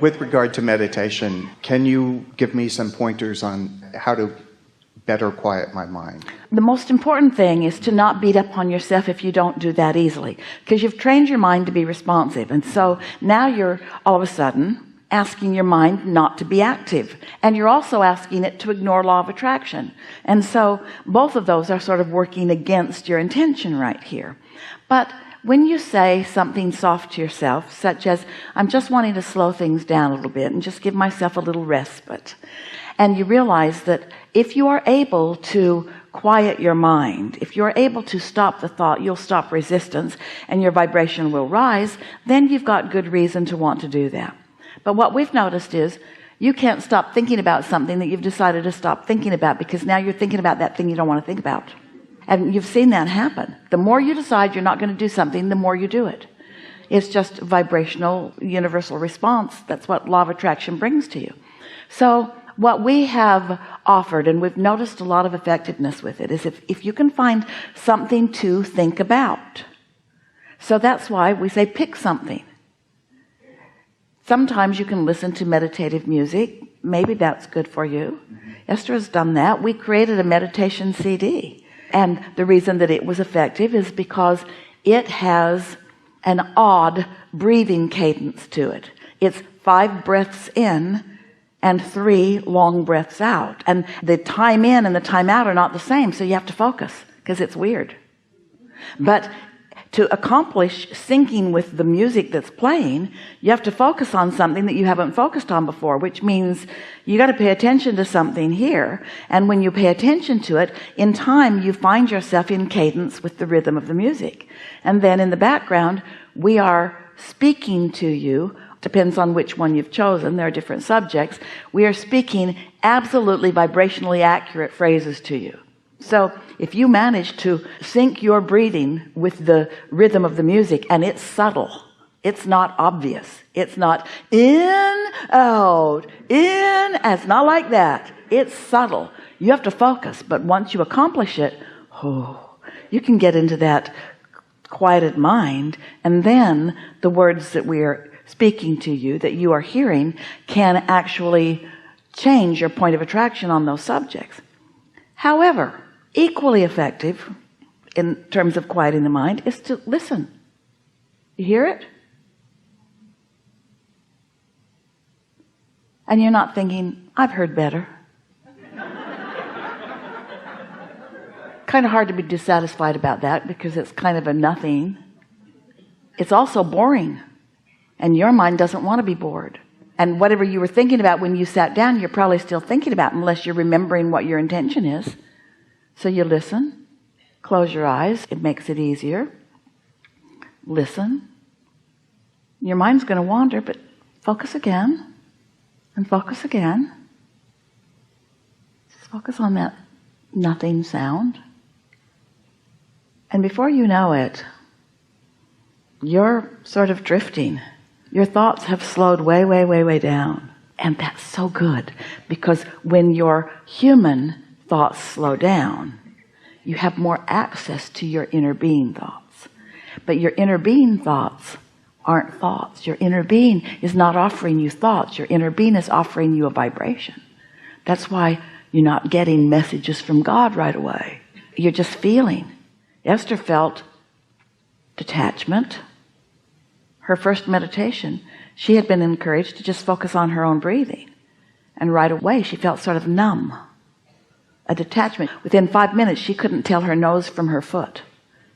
With regard to meditation, can you give me some pointers on how to better quiet my mind? The most important thing is to not beat up on yourself if you don't do that easily, because you've trained your mind to be responsive, and so now you're all of a sudden asking your mind not to be active, and you're also asking it to ignore law of attraction, and so both of those are sort of working against your intention right here. But when you say something soft to yourself, such as, I'm just wanting to slow things down a little bit and just give myself a little respite, and you realize that if you are able to quiet your mind, if you're able to stop the thought, you'll stop resistance and your vibration will rise, then you've got good reason to want to do that. But what we've noticed is you can't stop thinking about something that you've decided to stop thinking about, because now you're thinking about that thing you don't want to think about. And you've seen that happen. The more you decide you're not going to do something, the more you do it. It's just vibrational universal response. That's what law of attraction brings to you. So what we have offered, and we've noticed a lot of effectiveness with it, is if you can find something to think about. So that's why we say pick something. Sometimes you can listen to meditative music. Maybe that's good for you. Esther has done that. We created a meditation CD. And the reason that it was effective is because it has an odd breathing cadence to it. It's 5 breaths in and 3 long breaths out. And the time in and the time out are not the same. So you have to focus because it's weird. But to accomplish syncing with the music that's playing, you have to focus on something that you haven't focused on before, which means you got to pay attention to something here. And when you pay attention to it, in time you find yourself in cadence with the rhythm of the music. And then in the background, we are speaking to you. Depends on which one you've chosen. There are different subjects. We are speaking absolutely vibrationally accurate phrases to you. So if you manage to sync your breathing with the rhythm of the music, and it's subtle, it's not obvious, it's not in, out, in, it's not like that. It's subtle. You have to focus, but once you accomplish it, you can get into that quieted mind, and then the words that we are speaking to you, that you are hearing, can actually change your point of attraction on those subjects. However, equally effective in terms of quieting the mind is to listen. You hear it? And you're not thinking, I've heard better. Kind of hard to be dissatisfied about that, because it's kind of a nothing. It's also boring, and your mind doesn't want to be bored. And whatever you were thinking about when you sat down, you're probably still thinking about, unless you're remembering what your intention is. So you listen, close your eyes, it makes it easier. Listen. Your mind's going to wander, but focus again, and focus again. Just focus on that nothing sound. And before you know it, you're sort of drifting. Your thoughts have slowed way, way, way, way down. And that's so good, because when your human thoughts slow down, you have more access to your inner being thoughts. But your inner being thoughts aren't thoughts. Your inner being is not offering you thoughts. Your inner being is offering you a vibration. That's why you're not getting messages from God right away. You're just feeling. Esther felt detachment. Her first meditation, she had been encouraged to just focus on her own breathing. And right away she felt sort of numb. A detachment. Within 5 minutes, she couldn't tell her nose from her foot.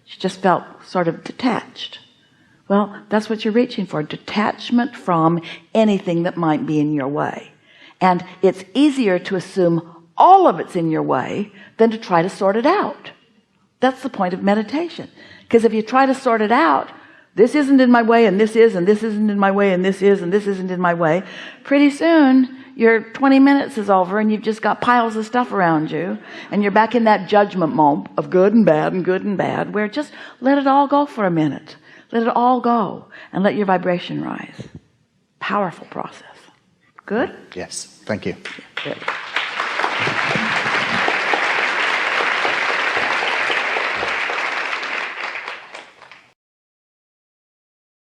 She just felt sort of detached. Well, that's what you're reaching for. Detachment from anything that might be in your way. And it's easier to assume all of it's in your way than to try to sort it out. That's the point of meditation. Because if you try to sort it out, this isn't in my way, and this is, and this isn't in my way, and this is, and this isn't in my way, pretty soon your 20 minutes is over and you've just got piles of stuff around you, and you're back in that judgment mode of good and bad and good and bad, where just let it all go for a minute. Let it all go and let your vibration rise. Powerful process. Good? Yes. Thank you. Good.